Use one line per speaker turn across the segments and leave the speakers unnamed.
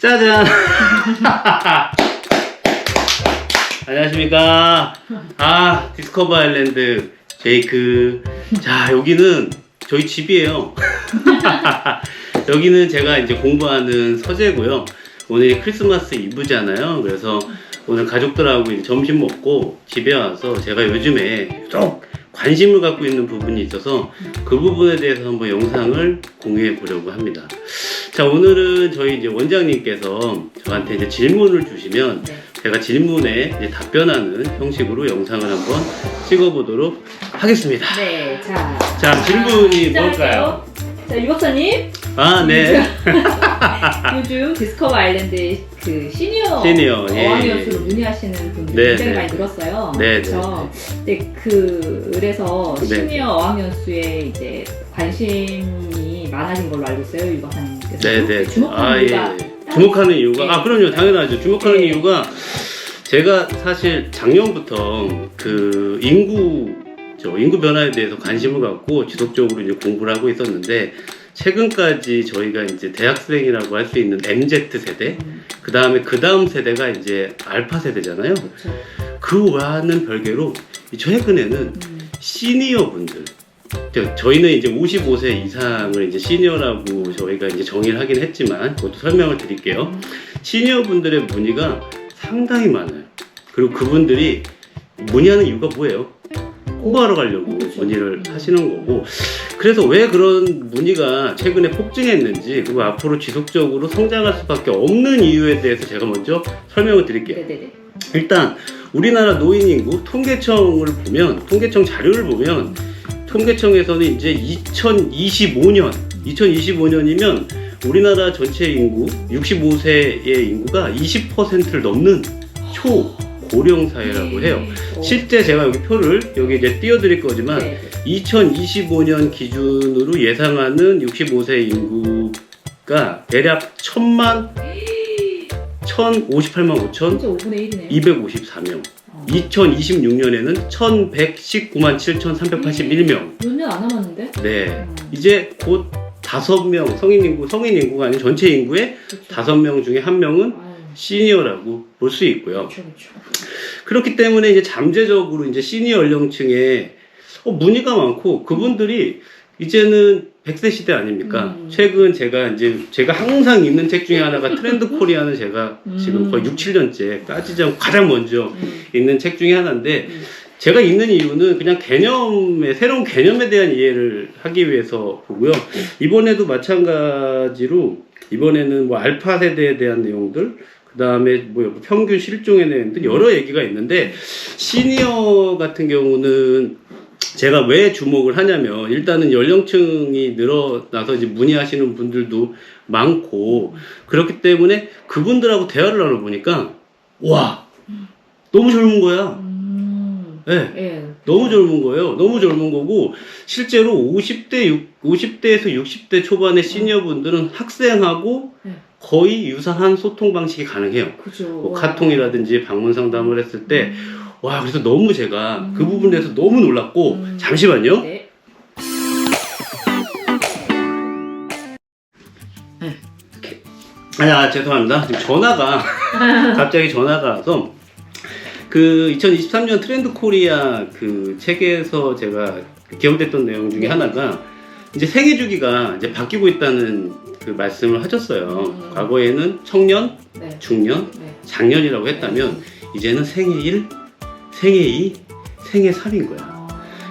짜잔! 안녕하십니까. 디스커버 아일랜드 제이크. 자, 여기는 저희 집이에요. 여기는 제가 이제 공부하는 서재고요. 오늘이 크리스마스 이브잖아요. 그래서 오늘 가족들하고 이제 점심 먹고 집에 와서 제가 요즘에 좀 관심을 갖고 있는 부분이 있어서 그 부분에 대해서 한번 영상을 공유해 보려고 합니다. 자, 오늘은 저희 이제 원장님께서 저한테 이제 질문을 주시면 제가 질문에 이제 답변하는 형식으로 영상을 한번 찍어보도록 하겠습니다.
네,
자, 질문이
시작할게요.
뭘까요?
자, 유 박사님.
네.
요즘 디스커버 아일랜드 그 시니어
예.
어학연수로 문의하시는 분들이
네,
굉장히
네.
많이 늘었어요.
네,
그렇죠. 네, 그래서
네.
시니어 어학연수에 이제 관심이 많아진 걸로 알고 있어요, 유 박사님께서.
네네.
주목하는 이유가
주목하는 이유가
네.
그럼요, 당연하죠. 주목하는
네.
이유가 제가 사실 작년부터 그 인구 변화에 대해서 관심을 갖고 지속적으로 이제 공부를 하고 있었는데, 최근까지 저희가 이제 대학생이라고 할 수 있는 MZ 세대, 그 다음 세대가 이제 알파 세대잖아요.
그렇죠.
그와는 별개로 최근에는 시니어 분들, 저희는 이제 55세 이상을 이제 시니어라고 저희가 이제 정의를 하긴 했지만 그것도 설명을 드릴게요. 시니어 분들의 문의가 상당히 많아요. 그리고 그분들이 문의하는 이유가 뭐예요? 공부하러 가려고 문의를 하시는 거고, 그래서 왜 그런 문의가 최근에 폭증했는지, 그리고 앞으로 지속적으로 성장할 수밖에 없는 이유에 대해서 제가 먼저 설명을 드릴게요.
네네네.
일단 우리나라 노인 인구 통계청을 보면, 통계청 자료를 보면, 통계청에서는 이제 2025년이면 우리나라 전체 인구 65세의 인구가 20%를 넘는 초고령 사회라고 해요. 실제 제가 여기 표를 여기 이제 띄워드릴 거지만,
네.
2025년 기준으로 예상하는 65세 인구가 대략 1,058만 5천
진짜 5분의 1이네요.
254명. 2026년에는 1,119만 7,381명.
몇 년 안 남았는데?
네. 이제 곧 5명, 성인 인구가 아닌 전체 인구의
그렇죠.
5명 중에 1명은
아유,
시니어라고 볼 수 있고요.
그렇죠, 그렇죠.
그렇기 때문에 이제 잠재적으로 이제 시니어 연령층에 문의가 많고, 그분들이 이제는 100세 시대 아닙니까? 최근 제가 항상 읽는 책 중에 하나가 트렌드 코리아는 제가 지금 거의 6, 7년째 빠지지 않고 가장 먼저 읽는 책 중에 하나인데, 제가 읽는 이유는 그냥 새로운 개념에 대한 이해를 하기 위해서 보고요. 이번에도 마찬가지로, 이번에는 뭐 알파 세대에 대한 내용들, 그 다음에 뭐 평균 실종의 내용들 여러 얘기가 있는데, 시니어 같은 경우는 제가 왜 주목을 하냐면, 일단은 연령층이 늘어나서 이제 문의하시는 분들도 많고, 그렇기 때문에 그분들하고 대화를 나눠보니까, 와, 너무 젊은 거야. 네.
예.
너무 젊은 거예요. 너무 젊은 거고, 실제로 50대에서 60대 초반의 시니어분들은 학생하고 거의 유사한 소통 방식이 가능해요.
그죠.
뭐 카톡이라든지 방문 상담을 했을 때, 와, 그래서 너무 제가 그 부분에 대해서 너무 놀랐고, 잠시만요.
네.
죄송합니다. 지금 갑자기 전화가 와서, 그 2023년 트렌드 코리아 그 책에서 제가 기억됐던 내용 중에 하나가, 이제 생애 주기가 이제 바뀌고 있다는 그 말씀을 하셨어요. 과거에는 청년,
네.
중년,
네.
장년이라고 했다면, 이제는 생애 1, 생애 2, 생애 3인 거야.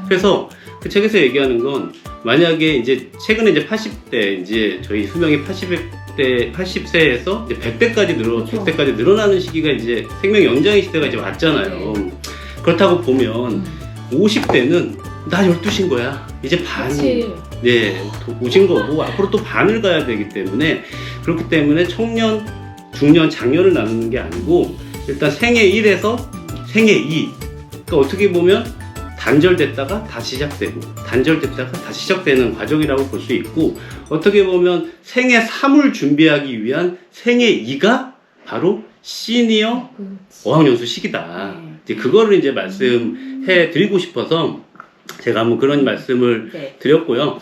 그래서 그 책에서 얘기하는 건, 만약에 이제 최근에 이제 80대, 이제 저희 수명이 80세에서 이제 100대까지 늘어나는 시기가 이제 생명 연장의 시대가 이제 왔잖아요. 그렇다고 보면 50대는 나 12시인 거야. 이제 반이 오신 거고, 앞으로 또 반을 가야 되기 때문에, 그렇기 때문에 청년, 중년, 장년을 나누는 게 아니고, 일단 생애 1에서 생애 2. 그러니까 어떻게 보면 단절됐다가 다시 시작되고, 단절됐다가 다시 시작되는 과정이라고 볼 수 있고, 어떻게 보면 생애 3을 준비하기 위한 생애 2가 바로 시니어 어학연수 시기다. 이제 그거를 이제 말씀해 드리고 싶어서, 제가 한번 그런 말씀을
네.
드렸고요.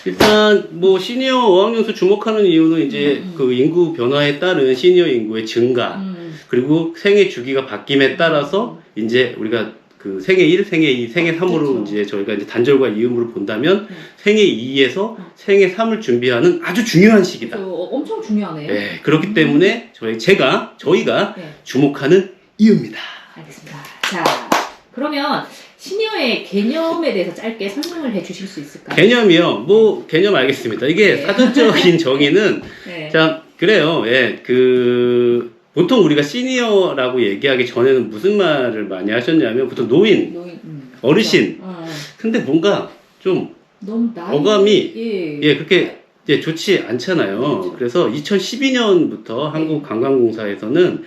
일단 뭐 시니어 어학연수 주목하는 이유는 이제 그 인구 변화에 따른 시니어 인구의 증가, 그리고 생애 주기가 바뀜에 따라서 이제 우리가 그 생애 1, 생애 2, 생애 3으로
그렇죠.
이제 저희가 이제 단절과 이음으로 본다면 생애 2에서 생애 3을 준비하는 아주 중요한 시기다.
엄청 중요하네요.
네, 그렇기 때문에 저희가
네.
주목하는 이유입니다.
알겠습니다. 자, 그러면 시니어의 개념에 대해서 짧게 설명을 해주실 수 있을까요?
개념이요. 뭐 개념 알겠습니다. 이게
네.
사전적인 정의는
네.
자 그래요. 예, 그 보통 우리가 시니어라고 얘기하기 전에는 무슨 말을 많이 하셨냐면 보통 노인, 어르신.
그렇죠.
근데 뭔가 좀
너무 나이
어감이 예 그렇게 이제 좋지 않잖아요.
그렇죠.
그래서 2012년부터 한국관광공사에서는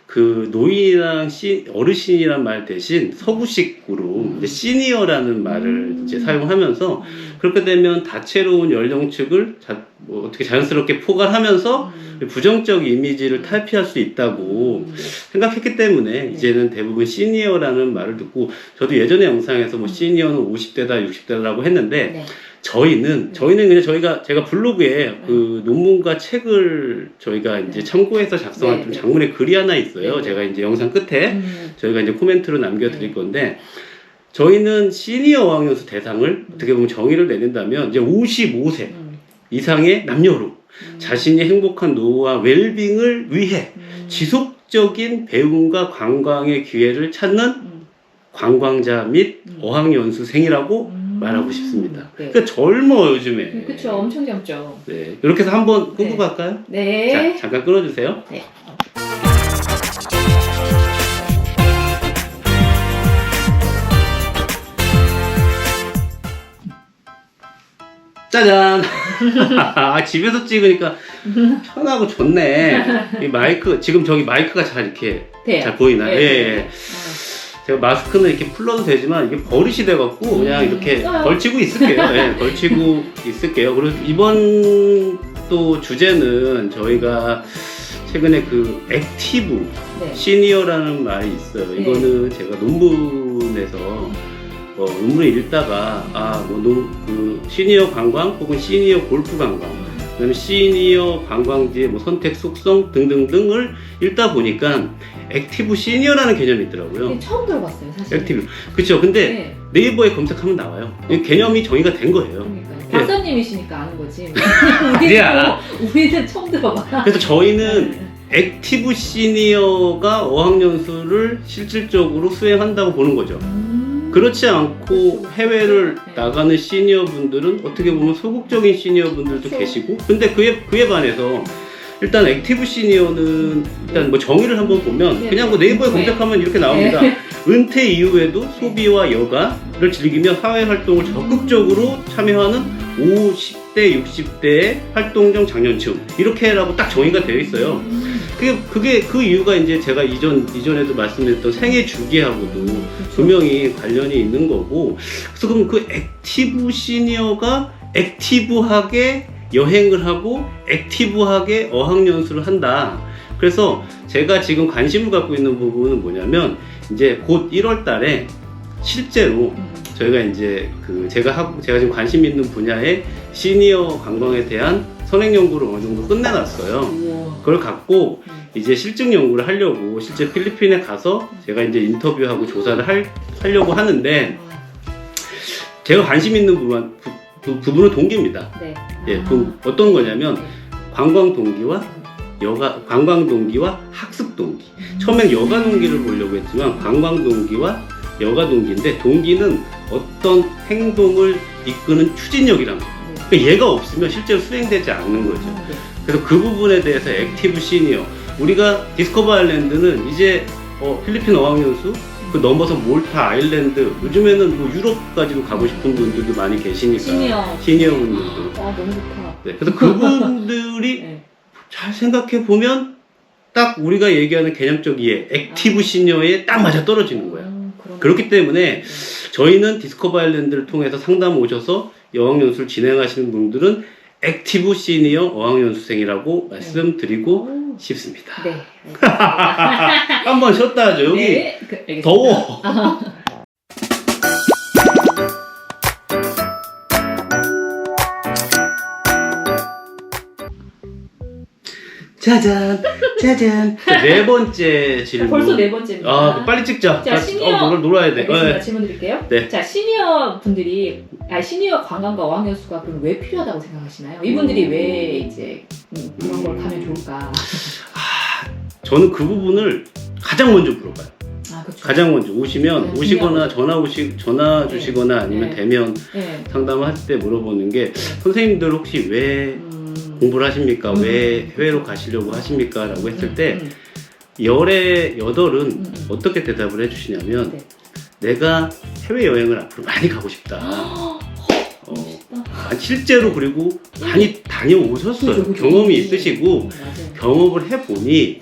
그 노인이랑 어르신이란 말 대신 서구식으로 이제 시니어라는 말을 이제 사용하면서 그렇게 되면 다채로운 연령층을 뭐 어떻게 자연스럽게 포괄하면서 부정적 이미지를 탈피할 수 있다고 생각했기 때문에 이제는 대부분 시니어라는 말을 듣고 저도 예전에 영상에서 뭐 시니어는 50대다 60대라고 했는데
네.
저희는 그냥 제가 블로그에 그 논문과 책을 저희가 이제 참고해서 작성한 좀 장문의 글이 하나 있어요.
네.
제가 이제 영상 끝에 저희가 이제 코멘트로 남겨드릴 건데 저희는 시니어 어학연수 대상을 어떻게 보면 정의를 내린다면 이제 55세 이상의 남녀로 자신이 행복한 노후와 웰빙을 위해 지속적인 배움과 관광의 기회를 찾는 관광자 및 어학연수생이라고 말하고 싶습니다.
네.
그러니까 젊어 요즘에.
그쵸, 엄청 젊죠.
네, 이렇게 해서 한번 끊고 갈까요?
네.
자, 잠깐 끊어주세요.
네.
짜잔! 아, 집에서 찍으니까 편하고 좋네. 이 마이크, 지금 저기 마이크가 잘 이렇게
돼요.
잘 보이나요?
네,
예,
네,
예.
네.
제가 마스크는 이렇게 풀러도 되지만 이게 버릇이 돼갖고 그냥 이렇게 걸치고 있을게요. 예, 걸치고 있을게요. 그리고 이번 또 주제는 저희가 최근에 그 액티브
네.
시니어라는 말이 있어요.
네.
이거는 제가 논문에서 논문을 읽다가 그 시니어 관광 혹은 시니어 골프 관광 그다음에 시니어 관광지의 뭐 선택 속성 등등등을 읽다 보니까 액티브 시니어라는 개념이 있더라고요.
처음 들어봤어요, 사실.
액티브. 그렇죠. 근데
네.
네이버에 검색하면 나와요. 이 개념이 정의가 된 거예요.
그러니까요.
네.
박사님이시니까 아는 거지.
아니야.
우리는 처음 들어봐.
그래서 저희는 액티브 시니어가 어학연수를 실질적으로 수행한다고 보는 거죠. 그렇지 않고 해외를 나가는 시니어분들은 어떻게 보면 소극적인 시니어분들도
그렇죠.
계시고 근데 그에 반해서 일단 액티브 시니어는 일단 뭐 정의를 한번 보면 그냥 뭐 네이버에 검색하면 이렇게 나옵니다. 은퇴 이후에도 소비와 여가를 즐기며 사회활동을 적극적으로 참여하는 50대, 60대의 활동적 장년층 이렇게라고 딱 정의가 되어 있어요. 그게 그 이유가 이제 제가 이전에도 말씀드렸던 생애 주기하고도 분명히 관련이 있는 거고 그래서 그럼 그 액티브 시니어가 액티브하게 여행을 하고 액티브하게 어학연수를 한다. 그래서 제가 지금 관심을 갖고 있는 부분은 뭐냐면 이제 곧 1월 달에 실제로 저희가 이제 제가 지금 관심 있는 분야의 시니어 관광에 대한 선행 연구를 어느 정도 끝내놨어요. 그걸 갖고 이제 실증 연구를 하려고 실제 필리핀에 가서 제가 이제 인터뷰하고 조사를 하려고 하는데 제가 관심 있는 부분은 동기입니다.
네.
예, 어떤 거냐면 관광 동기와 학습 동기. 처음엔 여가 동기를 보려고 했지만 관광 동기와 여가 동기인데 동기는 어떤 행동을 이끄는 추진력이란 거예요. 그러니까 얘가 없으면 실제로 수행되지 않는 거죠. 그래서 그 부분에 대해서 액티브 시니어 우리가 디스커버 아일랜드는 이제 필리핀 어학연수 그 넘어서 몰타 아일랜드 요즘에는 뭐 유럽까지도 가고 싶은 분들도 많이 계시니까 시니어 분들도
너무 좋다.
네, 그래서 그분들이
네.
잘 생각해 보면 딱 우리가 얘기하는 개념적 이해 액티브 시니어에 딱 맞아 떨어지는 거야. 그렇기 때문에 저희는 디스커버 아일랜드를 통해서 상담 오셔서 어학연수를 진행하시는 분들은 액티브 시니어 어학연수생이라고 말씀드리고 싶습니다.
네.
한번 쉬었다 하죠. 여기
네. 알겠습니다.
더워. 짜잔, 짜잔. 자, 네 번째 질문.
벌써 네 번째입니다.
아, 빨리 찍자.
자, 시니어.
놀아야 돼.
알겠습니다. 질문 드릴게요.
네.
자, 시니어 분들이, 시니어 관광과 어학연수가 그럼 왜 필요하다고 생각하시나요? 이분들이 왜 이제 그런 걸 가면 좋을까?
저는 그 부분을 가장 먼저 물어봐요.
그렇죠.
가장 먼저 오시면
네,
오시거나 전화 주시거나 아니면
네.
대면
네.
상담하실 때 물어보는 게 선생님들 혹시 왜 공부를 하십니까? 왜 해외로 가시려고 하십니까? 라고 했을 때 열의 여덟은 어떻게 대답을 해주시냐면
네.
내가 해외여행을 앞으로 많이 가고 싶다. 실제로 그리고 많이 다녀오셨어요.
그죠.
경험이 있으시고
맞아요.
경험을 해보니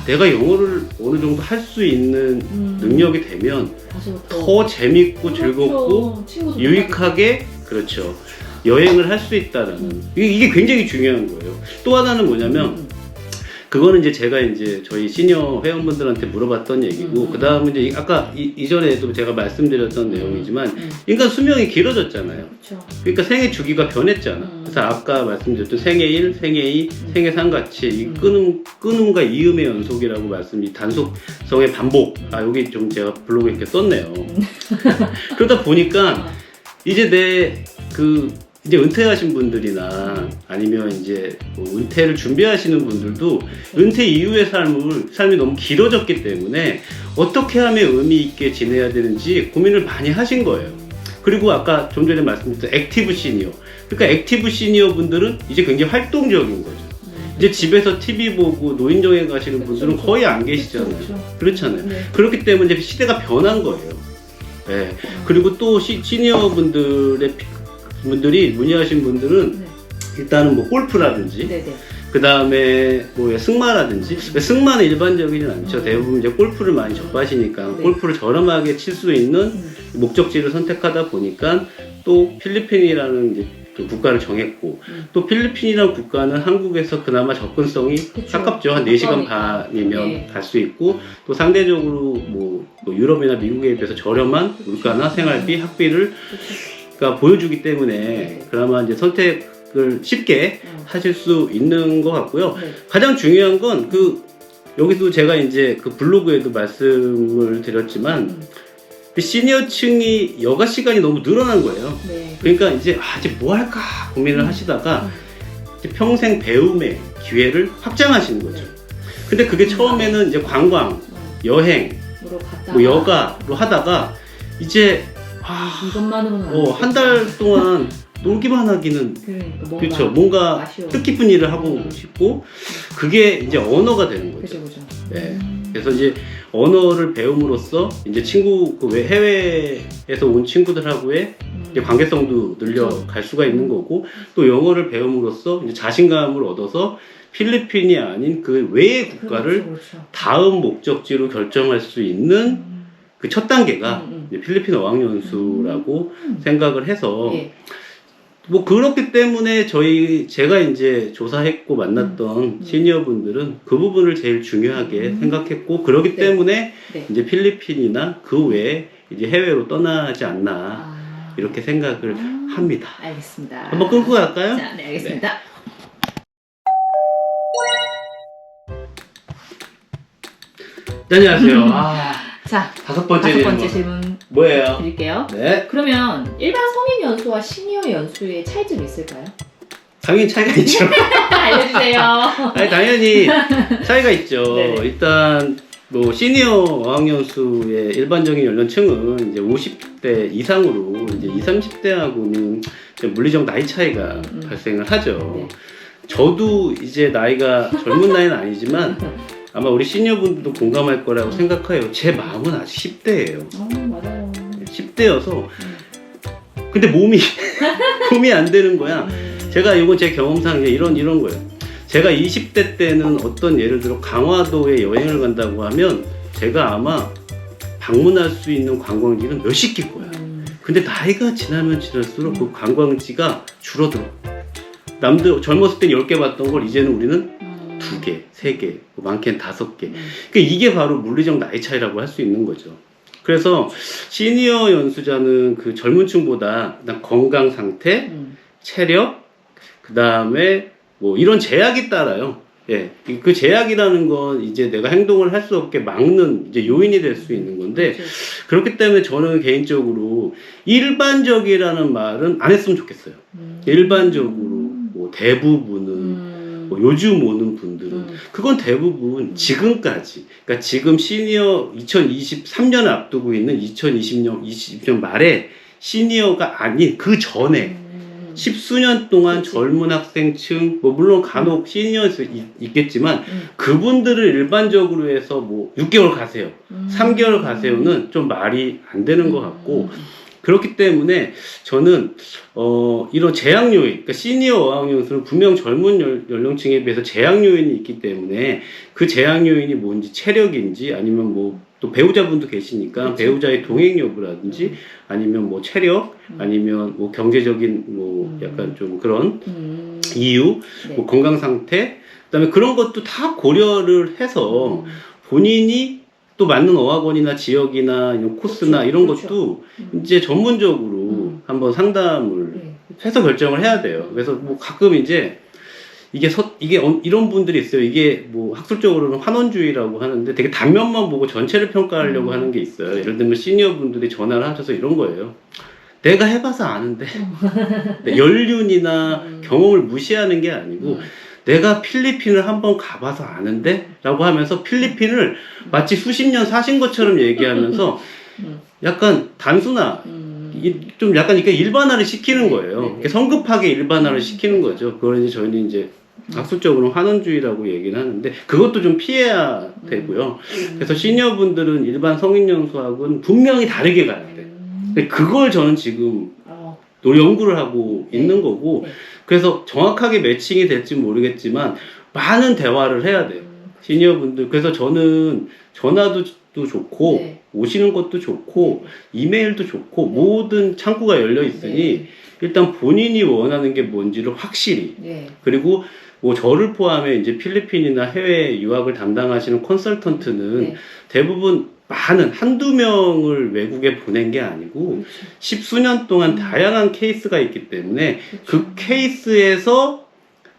내가 영어를 어느 정도 할 수 있는 능력이 되면 더 재밌고 즐겁고
친구도
유익하게 그렇죠. 여행을 할 수 있다라는 이게 굉장히 중요한 거예요. 또 하나는 뭐냐면 그거는 이제 제가 이제 저희 시니어 회원분들한테 물어봤던 얘기고 그 다음은 이제 아까 이전에도 제가 말씀드렸던 내용이지만 인간 수명이 길어졌잖아요.
그쵸.
그러니까 생애 주기가 변했잖아. 그래서 아까 말씀드렸던 생애 1, 생애 2, 생애 3 같이 이 끊음과 이음의 연속이라고 이 단속성의 반복. 여기 좀 제가 블로그에 이렇게 썼네요. 그러다 보니까 이제 이제 은퇴하신 분들이나 아니면 이제 뭐 은퇴를 준비하시는 분들도 은퇴 이후의 삶이 너무 길어졌기 때문에 어떻게 하면 의미 있게 지내야 되는지 고민을 많이 하신 거예요. 그리고 아까 좀 전에 말씀드렸던 액티브 시니어. 그러니까 액티브 시니어 분들은 이제 굉장히 활동적인 거죠. 이제 집에서 TV 보고 노인정에 가시는 분들은 거의 안 계시잖아요. 그렇잖아요.
네.
그렇기 때문에 이제 시대가 변한 거예요. 네. 그리고 또 시니어 분들이 문의하신 분들은 일단은 뭐 골프라든지 그 다음에 뭐 승마라든지 승마는 일반적이진 않죠. 대부분 이제 골프를 많이 접하시니까 골프를 저렴하게 칠 수 있는 목적지를 선택하다 보니까 또 필리핀이라는 이제 그 국가를 정했고 또 필리핀이라는 국가는 한국에서 그나마 접근성이 가깝죠. 한 4시간 반이면 갈 수 있고 또 상대적으로 뭐 유럽이나 미국에 비해서 저렴한 물가나 생활비, 학비를 보여주기 때문에 그나마 이제 선택을 쉽게 하실 수 있는 것 같고요. 가장 중요한 건 여기서 제가 이제 그 블로그에도 말씀을 드렸지만 시니어층이 여가 시간이 너무 늘어난 거예요. 그러니까 이제 뭐 할까 고민을 하시다가 이제 평생 배움의 기회를 확장하시는 거죠. 근데 그게 처음에는 이제 관광, 여행, 뭐 여가로 하다가 이제
이것만으로는
한 달 동안 놀기만 하기는 그렇죠. 뭔가 뜻깊은 일을 하고 싶고 그게 이제 언어가 되는 거죠.
그죠.
네. 그래서 이제 언어를 배움으로써 이제 해외에서 온 친구들하고의 이제 관계성도 늘려갈 수가 있는 거고 또 영어를 배움으로써 이제 자신감을 얻어서 필리핀이 아닌 그 외의 국가를 다음 목적지로 결정할 수 있는 그 첫 단계가 이제 필리핀 어학연수라고 생각을 해서 뭐 그렇기 때문에 제가 이제 조사했고 만났던 시니어분들은 그 부분을 제일 중요하게 생각했고 그렇기 때문에 이제 필리핀이나 그 외에 이제 해외로 떠나지 않나 이렇게 생각을 합니다.
알겠습니다.
한번 끊고 갈까요?
자, 네, 알겠습니다.
안녕하세요.
자,
다섯 번째
질문
뭐예요?
드릴게요.
네.
그러면 일반 성인 연수와 시니어 연수의 차이점이 있을까요?
당연히 차이가 있죠.
알려주세요.
아니, 당연히 차이가 있죠.
네네.
일단 뭐 시니어 어학연수의 일반적인 연령층은 이제 50대 이상으로 이제 20, 30대하고는 물리적 나이 차이가 발생을 하죠.
네.
저도 이제 나이가 젊은 나이는 아니지만 아마 우리 시니어분들도 공감할 거라고 생각해요. 제 마음은 아직 10대예요.
맞아요.
10대여서 근데 몸이 안 되는 거야. 제가 이건 제 경험상 이런 거예요. 제가 20대 때는 어떤 예를 들어 강화도에 여행을 간다고 하면 제가 아마 방문할 수 있는 관광지는 몇십 개 거야. 근데 나이가 지나면 지날수록 그 관광지가 줄어들어. 남들 젊었을 때 10개 봤던 걸 이제는 우리는 2개, 3개, 많게는 5개. 그러니까 이게 바로 물리적 나이 차이라고 할 수 있는 거죠. 그래서 시니어 연수자는 그 젊은 층보다 건강 상태, 체력, 그 다음에 뭐 이런 제약이 따라요. 예, 그 제약이라는 건 이제 내가 행동을 할 수 없게 막는 이제 요인이 될 수 있는 건데
그렇죠.
그렇기 때문에 저는 개인적으로 일반적이라는 말은 안 했으면 좋겠어요. 일반적으로 뭐 대부분은 뭐 요즘 오는 분들은 그건 대부분 지금까지 그러니까 지금 시니어 2023년을 앞두고 있는 2020년 말에 시니어가 아닌 그 전에 십수년 동안
그치.
젊은 학생층, 뭐 물론 간혹 시니어에서 있겠지만 그분들을 일반적으로 해서 뭐 6개월 가세요, 3개월 가세요는 좀 말이 안 되는 것 같고 그렇기 때문에 저는 이런 제약 요인, 그러니까 시니어 어학연수는 분명 젊은 연령층에 비해서 제약 요인이 있기 때문에 그 제약 요인이 뭔지 체력인지 아니면 뭐 또 배우자분도 계시니까
그렇죠.
배우자의 동행 여부라든지 아니면 뭐 체력 아니면 뭐 경제적인 뭐 약간 좀 그런 이유,
네.
뭐 건강 상태, 그다음에 그런 것도 다 고려를 해서 본인이 또 맞는 어학원이나 지역이나 이런 코스나
그렇죠.
이런
그렇죠.
것도 이제 전문적으로 한번 상담을
네.
해서 결정을 해야 돼요. 그래서 뭐 가끔 이제 이게 이런 분들이 있어요. 이게 뭐 학술적으로는 환원주의라고 하는데 되게 단면만 보고 전체를 평가하려고 하는 게 있어요. 예를 들면 시니어 분들이 전화를 하셔서 이런 거예요. 내가 해봐서 아는데 연륜이나 경험을 무시하는 게 아니고 내가 필리핀을 한번 가봐서 아는데 라고 하면서 필리핀을 마치 수십 년 사신 것처럼 얘기하면서 약간 단순화 좀 약간 이렇게 일반화를 시키는 거예요. 이렇게 성급하게 일반화를 시키는 거죠. 그걸 이제 저희는 이제 학술적으로 환원주의라고 얘기는 하는데 그것도 좀 피해야 되고요. 그래서 시니어분들은 일반 성인연수학은 분명히 다르게 가야 돼. 근데 그걸 저는 지금 연구를 하고 있는 거고
네.
그래서 정확하게 매칭이 될지 모르겠지만 많은 대화를 해야 돼요. 시니어분들. 그래서 저는 전화도 좋고
네.
오시는 것도 좋고 이메일도 좋고 모든 창구가 열려 있으니
네.
일단 본인이 원하는 게 뭔지를 확실히
네.
그리고 뭐 저를 포함해 이제 필리핀이나 해외 유학을 담당하시는 컨설턴트는
네.
대부분 많은 한두 명을 외국에 보낸 게 아니고
그렇죠.
십수년 동안 다양한 케이스가 있기 때문에
그렇죠.
그 케이스에서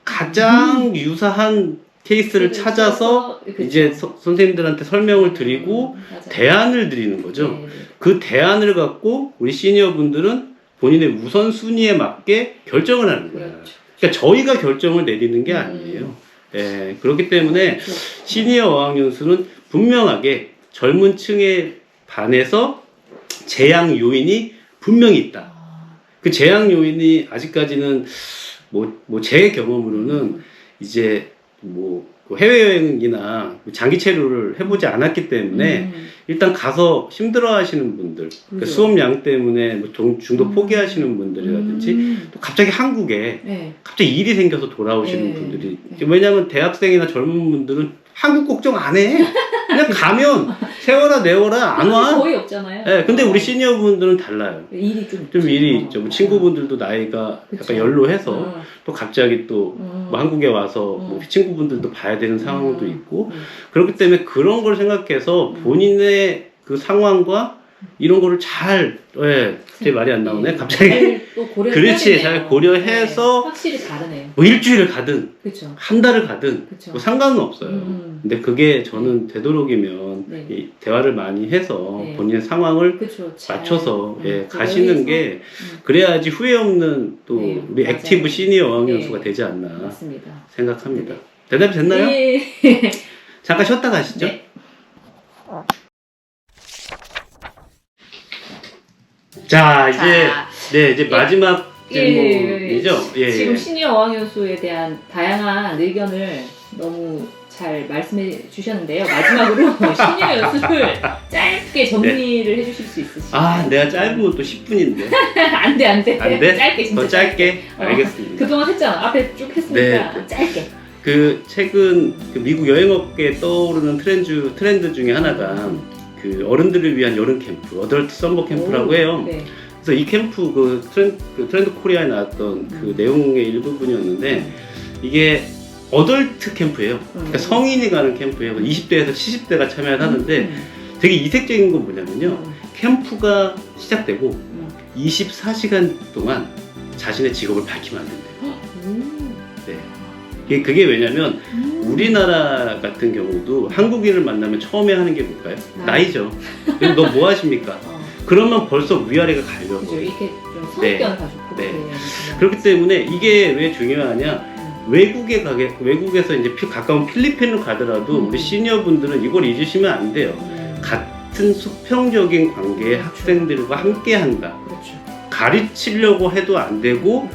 가장 유사한 케이스를 찾아서
그렇죠.
이제 선생님들한테 설명을 드리고
맞아요.
대안을 드리는 거죠.
네, 네.
그 대안을 갖고 우리 시니어 분들은 본인의 우선순위에 맞게 결정을 하는 거예요.
그렇죠.
그러니까 저희가 결정을 내리는 게 아니에요. 예, 그렇기 때문에
그렇죠.
시니어 어학연수는 분명하게 젊은 층에 반해서 재양 요인이 분명히 있다. 그 재양 요인이 아직까지는 뭐 제 경험으로는 이제 뭐 해외여행이나 장기 체류를 해보지 않았기 때문에 일단 가서 힘들어하시는 분들, 그러니까 수업량 때문에 뭐 중도 포기하시는 분들이라든지 또 갑자기 한국에
네.
갑자기 일이 생겨서 돌아오시는
네.
분들이 왜냐하면 대학생이나 젊은 분들은 한국 걱정 안 해. 그냥 가면 세워라 내워라 안 와.
거의 없잖아요.
네, 근데 우리 시니어 분들은 달라요.
일이 좀
일이 있죠. 뭐 친구분들도 나이가
그쵸.
약간 연로해서 또 갑자기 또 뭐 한국에 와서 뭐 친구분들도 봐야 되는 상황도 있고 그렇기 때문에 그런 걸 생각해서 본인의 그 상황과 이런 거를 잘, 제 말이 안 나오네. 갑자기.
또 고려해야
그렇지,
되네요.
잘 고려해서
네, 확실히 다르네요.
뭐 일주일을 가든
그렇죠.
한 달을 가든
그쵸.
뭐 상관은 없어요. 근데 그게 저는 되도록이면
네.
이 대화를 많이 해서
네.
본인의 상황을
그렇죠. 잘,
맞춰서
고려해서.
가시는 게 그래야지 후회 없는 또
네,
우리
맞아요.
액티브 시니어 어학연수가
네.
되지 않나
맞습니다.
생각합니다. 대답이 됐나요?
네.
잠깐 쉬었다 가시죠.
네.
자 이제
자,
이제 마지막 질문이죠.
지금 시니어 어학연수에 대한 다양한 의견을 너무 잘 말씀해 주셨는데요. 마지막으로 시니어 연수를 짧게 정리를 해주실 수 있으실까요?
아 내가 짧으면 또 10분인데
안 돼.
안 돼?
짧게 진짜
더 짧게? 알겠습니다.
그동안 했잖아. 앞에 쭉 했으니까
네.
짧게.
그 최근 그 미국 여행업계에 떠오르는 트렌드 중에 하나가 그 어른들을 위한 여름 캠프, 어덜트 썸머 캠프라고 해요.
네.
그래서 이 캠프 그 트렌드 코리아에 나왔던 그 내용의 일부분이었는데 이게 어덜트 캠프예요. 그러니까 성인이 가는 캠프예요. 20대에서 70대가 참여를 하는데 되게 이색적인 건 뭐냐면요. 캠프가 시작되고 24시간 동안 자신의 직업을 밝히면 안 된대요. 네. 그게 왜냐면 우리나라 같은 경우도 한국인을 만나면 처음에 하는 게 뭘까요?
아.
나이죠. 그리고 너 뭐 하십니까? 그러면 벌써 위아래가 갈려.
그죠. 이렇게 좀
네.
선입견 가지고
네.
그렇게
그렇기 때문에 이게 왜 중요하냐? 외국에서 이제 가까운 필리핀을 가더라도 우리 시니어분들은 이걸 잊으시면 안 돼요. 같은 수평적인 관계의 학생들과 함께 한다.
그렇죠.
가르치려고 해도 안 되고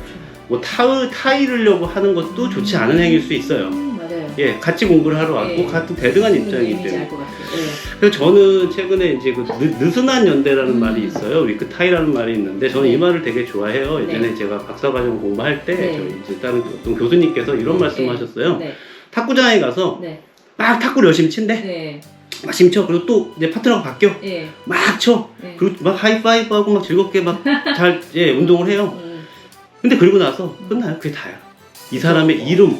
뭐 타이르려고 하는 것도 좋지 않은 행위일 수 있어요.
맞아요.
예, 같이 공부를 하러 왔고
예.
같은 대등한 입장이기
의미인지
때문에.
알 것 같아요. 예.
그래서 저는 최근에 이제 그 느슨한 연대라는 말이 있어요. 위크타이라는 말이 있는데 저는 이 말을 되게 좋아해요. 예전에 제가 박사과정 공부할 때
네.
저희 이제 다른 어떤 교수님께서 이런
네.
말씀하셨어요.
네.
탁구장에 가서
네.
막 탁구를 열심히 친대.
네.
열심히 쳐. 그리고 또 이제 파트너가 바뀌어.
예.
막 쳐.
네.
그리고 막 하이파이브 하고 막 즐겁게 막 잘 운동을 해요. 근데 그리고 나서 끝나요. 그게 다야. 이 사람의 이름,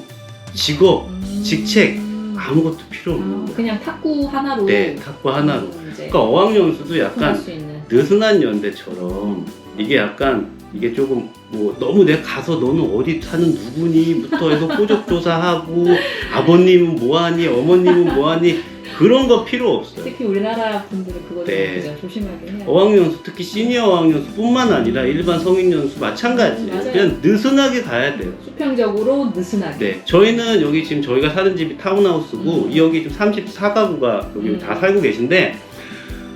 직업, 직책 아무것도 필요 없는 거야.
그냥 탁구 하나로.
네, 탁구 하나로.
이제
그러니까 어학연수도
할
약간
수 있는.
느슨한 연대처럼 이게 약간 이게 조금 뭐 너무 내가 가서 너는 어디 사는 누구니부터 해서 호적 조사하고 아버님은 뭐하니 어머님은 뭐하니 그런 거 필요 없어요.
특히 우리나라 분들은 그거 좀
네.
그죠? 조심하게 해요.
어학연수 특히 시니어 어학연수뿐만 아니라 일반 성인연수 마찬가지.
맞아요.
그냥 느슨하게 가야 돼요.
수평적으로 느슨하게.
네, 저희는 여기 지금 저희가 사는 집이 타운하우스고 여기 지금 34가구가 여기 다 살고 계신데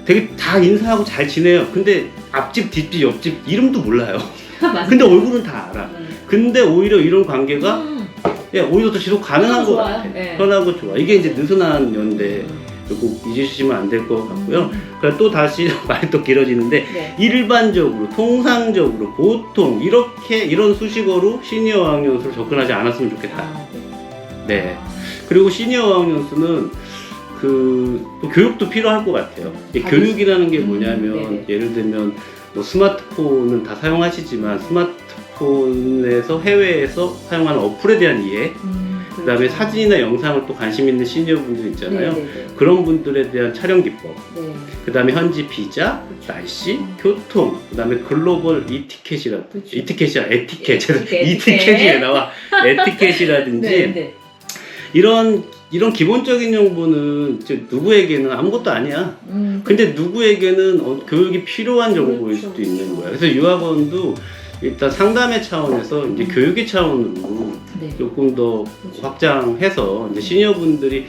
되게 다 인사하고 잘 지내요. 근데 앞집, 뒷집, 옆집 이름도 몰라요.
맞아요.
근데 얼굴은 다 알아. 근데 오히려 이런 관계가 예, 오히려 더 지속 가능한 것
좋아요.
같아.
네.
편하고 좋아. 이게 이제 느슨한 연대. 꼭 잊으시면 안 될 것 같고요. 그러니까 또 다시 말이 또 길어지는데
네.
일반적으로, 통상적으로, 보통 이런 수식어로 시니어 어학연수를 접근하지 않았으면 좋겠다.
아,
네. 그리고 시니어 어학연수는 또 교육도 필요할 것 같아요. 이 교육이라는 게 뭐냐면
네네.
예를 들면 뭐 스마트폰은 다 사용하시지만 스마트폰에서 해외에서 사용하는 어플에 대한 이해, 그 다음에
그렇죠.
사진이나 영상을 또 관심 있는 시니어분들 있잖아요.
네네네.
그런 분들에 대한 촬영 기법,
네.
그 다음에 현지 비자,
그렇죠.
날씨, 교통, 그 다음에 글로벌 이티켓이라,
그렇죠.
이티켓이야, 에티켓.
에티켓.
이티켓이 나와. 에티켓이라든지
네, 네.
이런 기본적인 정보는 누구에게는 아무것도 아니야. 근데 누구에게는 교육이 필요한 정보일
그렇죠.
수도 있는 거야. 그래서 유학원도 일단 상담의 차원에서 이제 교육의 차원으로
네.
조금 더
그렇죠.
확장해서 이제 시니어분들이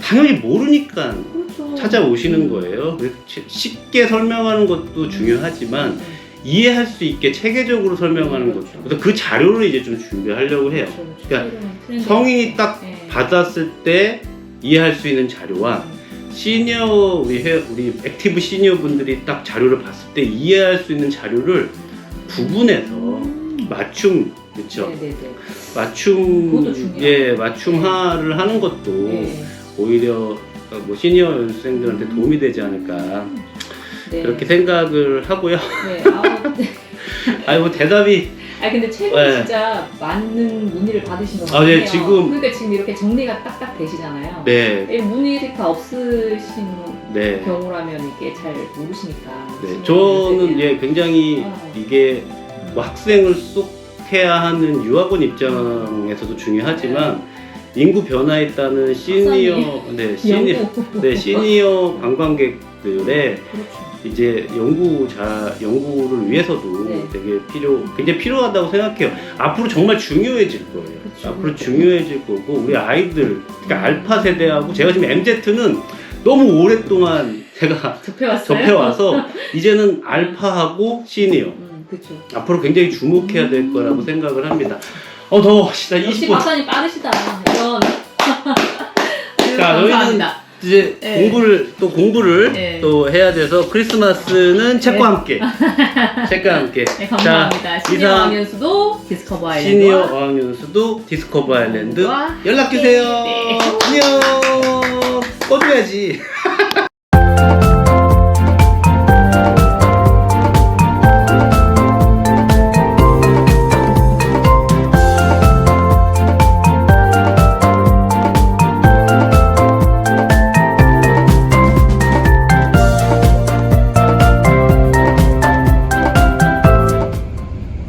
당연히 모르니까
그렇죠.
찾아오시는 거예요. 그래서 쉽게 설명하는 것도 중요하지만 이해할 수 있게 체계적으로 설명하는
그렇죠.
것도. 그래서 그 자료를 이제 좀 준비하려고 해요.
그렇죠.
그러니까
트렌드.
성인이 딱
네.
받았을 때 이해할 수 있는 자료와 시니어 우리 액티브 시니어 분들이 딱 자료를 봤을 때 이해할 수 있는 자료를 구분해서 맞춤 그렇죠.
네네네.
맞춤
그것도 중요하죠.
예 맞춤화를 하는 것도
네.
오히려 뭐 시니어 연수생들한테 도움이 되지 않을까
네.
그렇게 생각을 하고요.
네. 아우, 네.
아니 뭐 대답이
아 근데 최근에
네.
진짜 많은 문의를 받으신 것
아,
같아요.
네, 지금-
그러니까 지금 이렇게 정리가 딱딱 되시잖아요.
네
이 문의가 없으신
네.
경우라면 이게 잘 모르시니까.
네, 저는 예 굉장히 이게 뭐 학생을 쏙 해야 하는 유학원 입장에서도 중요하지만 인구 변화에 따른 시니어 시니어 관광객들의
그렇죠.
이제 연구를 위해서도
네.
되게 굉장히 필요하다고 생각해요. 앞으로 정말 중요해질 거예요.
그렇죠.
앞으로 중요해질 거고 우리 아이들 그러니까 알파 세대하고 제가 지금 MZ는 너무 오랫동안 제가
접해왔어요.
접해와서 이제는 알파하고 시니어
그렇죠.
앞으로 굉장히 주목해야 될 거라고 생각을 합니다. 더워. 진짜
역시
20분.
박사님 빠르시다. 이런.
자,
감사합니다.
이제
네.
공부를
네.
또 해야 돼서 크리스마스는 책과 함께. 책과 함께.
네, 감사합니다. 시니어
이상
어학연수도 디스커버 아일랜드.
시니어 어학연수도 디스커버 아일랜드
와.
연락 주세요.
네.
안녕. 꺼줘야지.